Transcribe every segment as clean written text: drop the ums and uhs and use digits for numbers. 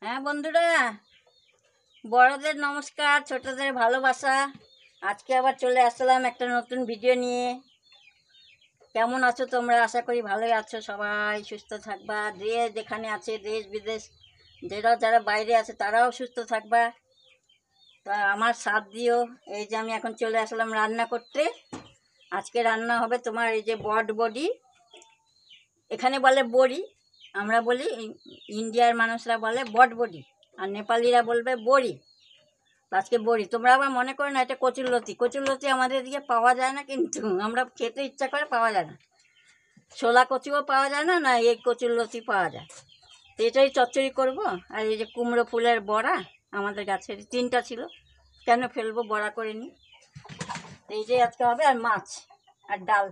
হ্যাঁ বন্ধুরা, বড়দের নমস্কার, ছোটদের ভালোবাসা। আজকে আবার চলে আসলাম একটা নতুন ভিডিও নিয়ে। কেমন আছো তোমরা? আশা করি ভালোই আছো, সবাই সুস্থ থাকবা। যে যেখানে আছে, দেশ বিদেশ, যারা বাইরে আছে তারাও সুস্থ থাকবা। তা আমার সাথ দিও। এই যে আমি এখন চলে আসলাম রান্না করতে। আজকে রান্না হবে তোমার এই যে বডি। এখানে বলে বড়ি, আমরা বলি, ইন্ডিয়ার মানুষরা বলে বডি, আর নেপালিরা বলবে বড়ি। আজকে বড়ি, তোমরা আবার মনে করো না এটা কচুরলতি আমাদের এদিকে পাওয়া যায় না, কিন্তু আমরা খেতে ইচ্ছা করে পাওয়া যায় না। ছোলা কচুও পাওয়া যায় না, না এই কচুরলতি পাওয়া যায়। তো এটাই চচ্চড়ি করব। আর এই যে কুমড়ো ফুলের বড়া, আমাদের গাছের 3টা ছিল, কেন ফেলবো, বড়া করে নিই। এই যে আজকে হবে, আর মাছ আর ডাল।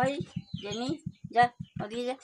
ওই জেনি, যা ওদিকে যা।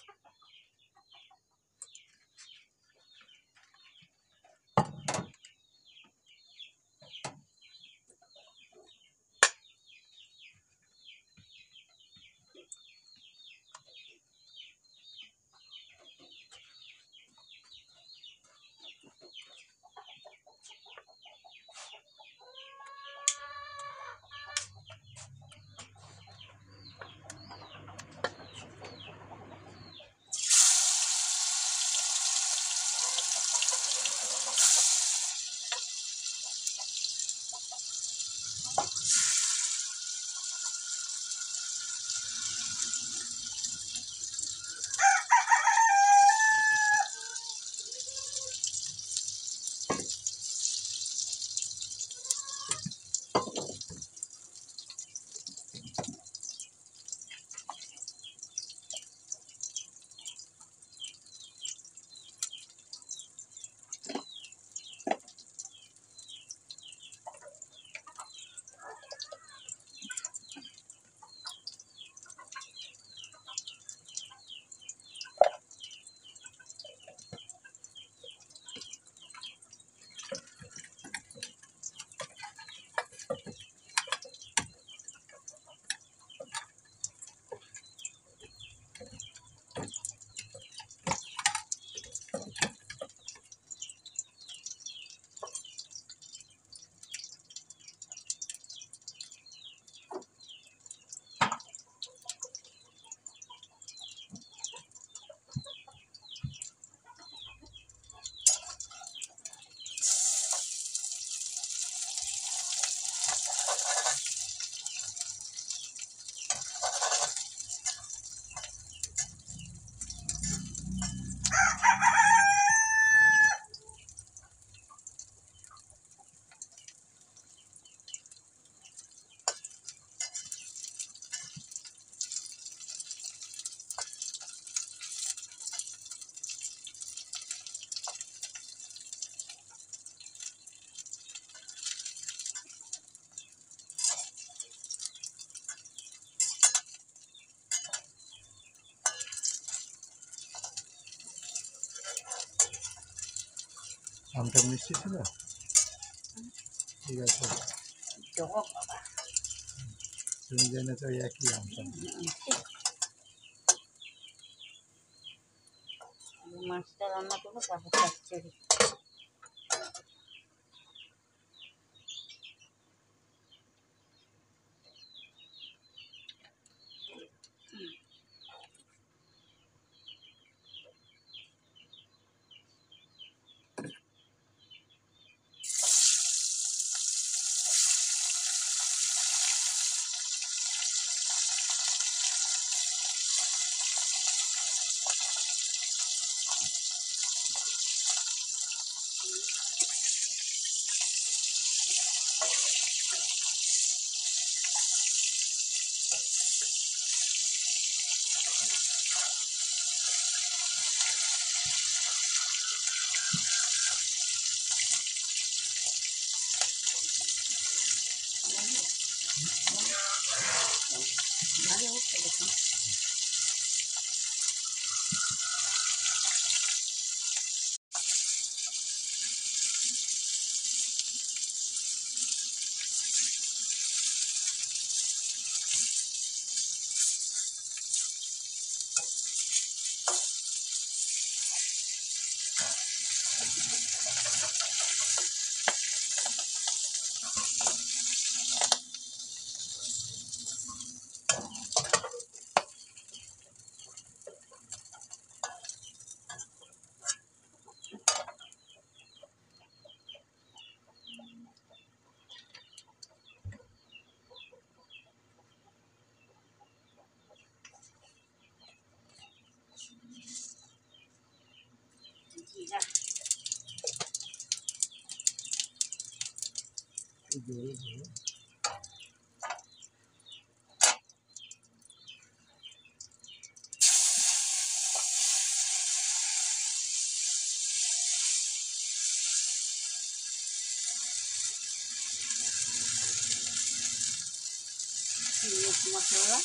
আমটা মিষ্টি ছিল, ঠিক আছে। তুমি জেনে তো একই আমটা। মাছটা রান্না করবো, তারপর চচ্চড়ি। ভালো হচ্ছে দেখুন। জোরে জোরে। মশলা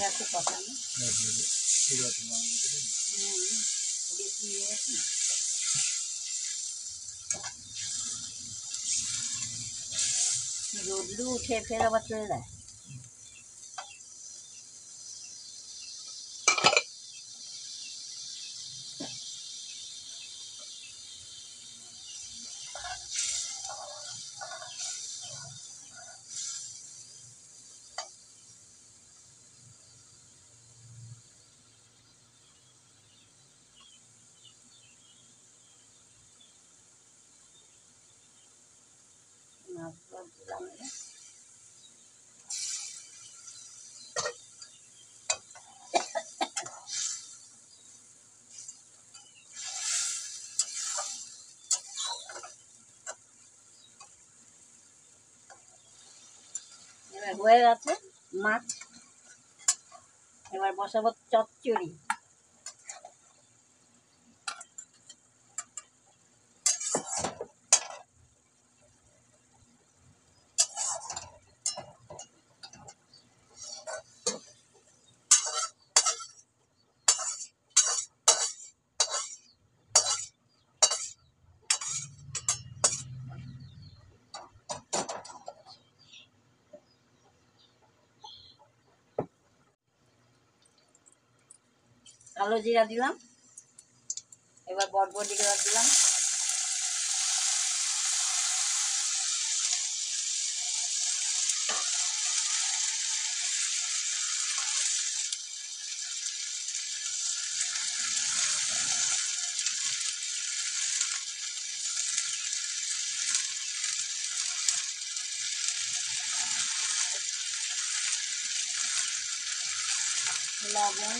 আছে কথা নেই ঠিক আছে মাছ দিতে বেশি রোদ্রু উঠে ফের আবার চলে যায়। মাছগুলো দিলাম না। এবার হয়ে গেছে মাছ, এবার বসাবো চচ্চড়ি। কালো জিরা দিলাম, এবার বটবটি গুঁড়া দিলাম, লবণ,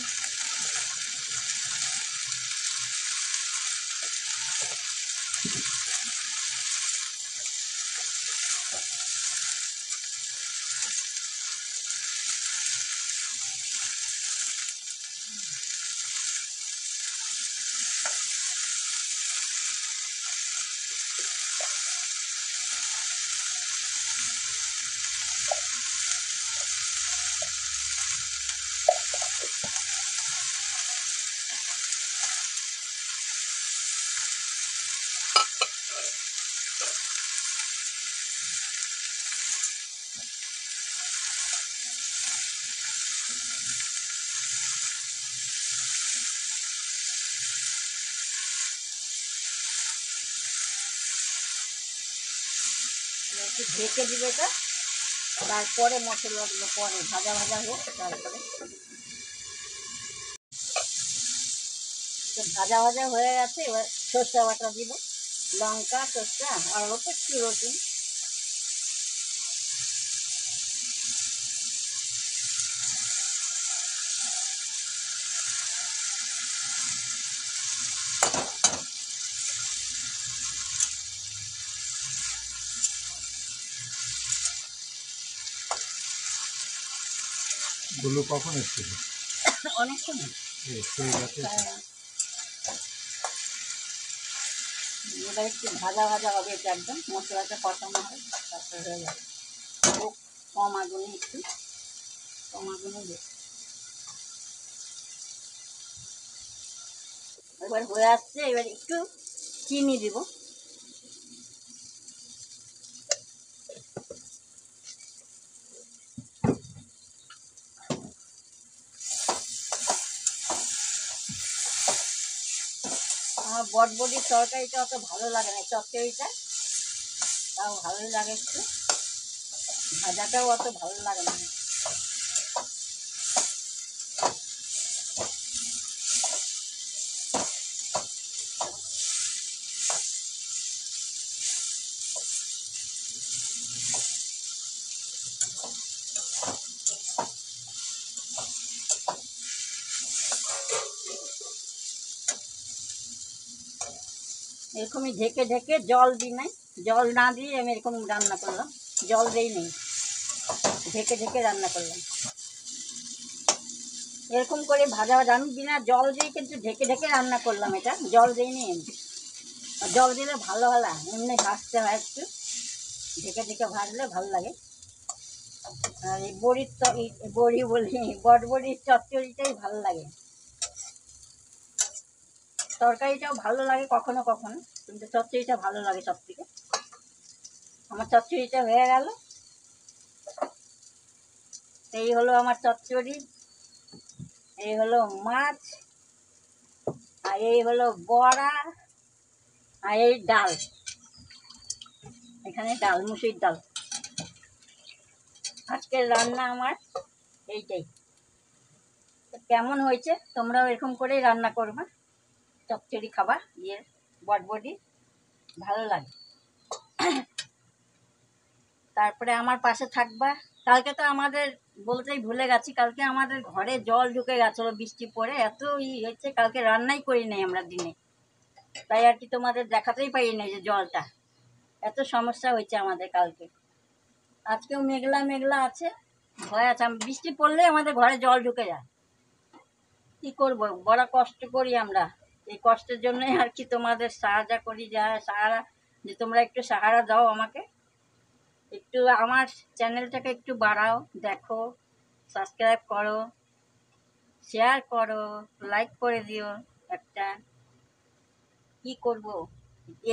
একটু ঢেকে দিবে এটা, তারপরে মশলাগুলো পরে ভাজা ভাজা হোক। তারপরে ভাজা ভাজা হয়ে গেছে, এবার সর্ষে বাটা দিব, লঙ্কা সর্ষে আর অল্প একটু রসুন, গুলো কখন এসেছিল? অনেক সময়। এসে গেছে। এবার একটু ভাজা ভাজা হবে, এটা একদম মশলাটা কষানো হয়, তারপরে হয়ে যাবে। খুব কম আগুনে, একটু কম আগুনে দেব। এবার হয়ে আসছে, এবার একটু চিনি দিব, আমার বটবটির তরকারিটা অত ভালো লাগে না, চচ্চড়িটা তাও ভালোই লাগে একটু, ভাজাটাও অত ভালো লাগে না। এরকমই ঢেকে ঢেকে, জল দিই নাই, জল না দিয়ে আমি এরকম রান্না করলাম, জল দিই নেই, ঢেকে ঢেকে রান্না করলাম। এরকম করে ভাজা ভাজা আমি বিনা জল দিয়ে কিন্তু ঢেকে ঢেকে রান্না করলাম, এটা জল দিইনি আমি। আর জল দিলে ভালো হয় না, এমনি ভাজতে হয় একটু, ঢেকে ঢেকে ভাজলে ভালো লাগে। আর এই বড়ির এই বড়ি বলি, বটবড়ির চচ্চড়িটাই ভালো লাগে। তরকারিটাও ভালো লাগে কখনো কখনো, কিন্তু চচ্চড়িটা ভালো লাগে সব থেকে। আমার চচ্চড়িটা হয়ে গেল। এই হলো আমার চচ্চড়ি, এই হলো মাছ, আর এই হলো বড়া, আর এই ডাল, এখানে ডাল, মুসুরির ডাল। আজকের রান্না আমার এইটাই। তো কেমন হয়েছে, তোমরাও এরকম করেই রান্না করবা, চচ্চড়ি খাবা, বটবটি ভালো লাগে। তারপরে আমার পাশে থাকবা। কালকে তো আমাদের বলতেই ভুলে গেছি, কালকে আমাদের ঘরে জল ঢুকে গেছিলো বৃষ্টি পড়ে, এত হয়েছে, কালকে রান্নাই করি নাই আমরা দিনে, তাই আর কি তোমাদের দেখাতেই পারি না যে জলটা, এত সমস্যা হয়েছে আমাদের কালকে। আজকেও মেঘলা মেঘলা আছে, ভয় আছে, বৃষ্টি পড়লে আমাদের ঘরে জল ঢুকে যায়। কি করব, বড় কষ্ট করি আমরা, এই কষ্টের জন্যই আর কি তোমাদের সাহায্য করি, যা সাহারা, যে তোমরা একটু সাহারা দাও আমাকে, একটু আমার চ্যানেলটাকে একটু বাড়াও, দেখো, সাবস্ক্রাইব করো, শেয়ার করো, লাইক করে দিও একটা। কি করব,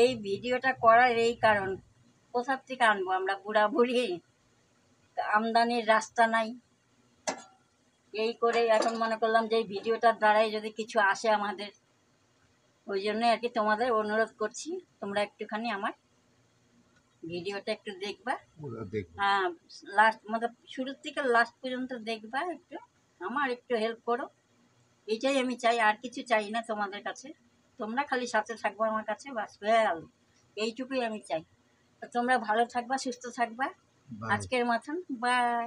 এই ভিডিওটা করার এই কারণ, কোথার থেকে আনবো আমরা বুড়া বুড়ি, আমদানির রাস্তা নাই, এই করে এখন মনে করলাম যে এই ভিডিওটার দ্বারাই যদি কিছু আসে আমাদের, ওই জন্যই আর কি তোমাদের অনুরোধ করছি, তোমরা একটুখানি আমার ভিডিওটা একটু দেখবা। ওরা দেখবে। হ্যাঁ, লাস্ট মানে শুরুর থেকে লাস্ট পর্যন্ত দেখবা, একটু আমার একটু হেল্প করো, এটাই আমি চাই, আর কিছু চাই না তোমাদের কাছে। তোমরা খালি সাথে থাকবো আমার কাছে, বাস হয়ে গেল, এইটুকুই আমি চাই। তো তোমরা ভালো থাকবা, সুস্থ থাকবা, বাই। আজকের মতন বাই।